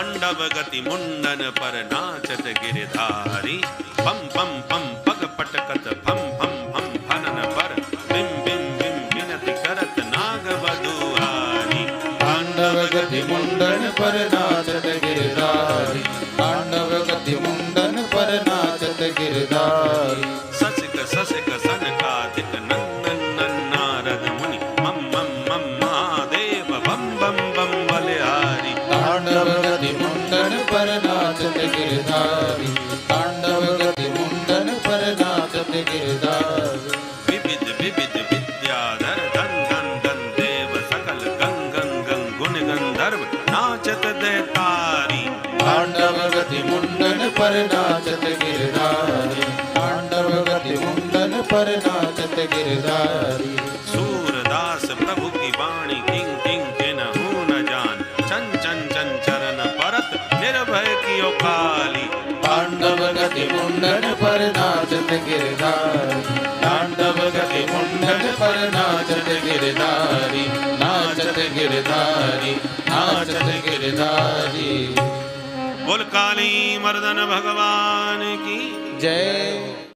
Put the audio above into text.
तांडव गति मुंडन पर नाचत गिरधारी पम पम पम पग पटकत फम फम फम फनन पर बिम बिम बिम बिनति करत नाग बधुआरी तांडव गति मुंडन पर नाचत गिरधारी तांडव गति मुंडन पर नाचत गिरधारी ससिक ससिक सनकादिक नंदन नारद मुनि मम मम मम महादेव बम बम बम बलिहारी तांडव गति मुंडन पर नाचत गिरधारी तांडव गति मुंडन पर नाचत गिरधारी विविध विविध विद्याधर धन धन धन देव सकल गंग गंग गंग गुण गंधर्व नाचत देतारी तांडव गति मुंडन पर नाचत गिरधारी तांडव गति मुंडन पर नाचत गिरधारी सूरदास प्रभु की वाणी किंग किंग के न हूं न जान चन चन चन चरण परत निर्भय कियो काली तांडव गति मुंडन पर नाचत गिरधारी तांडव गति मुंडन पर नाचत गिरधारी नाचत गिरधारी नाचत गिरधारी। बोल काली मर्दन भगवान की जय।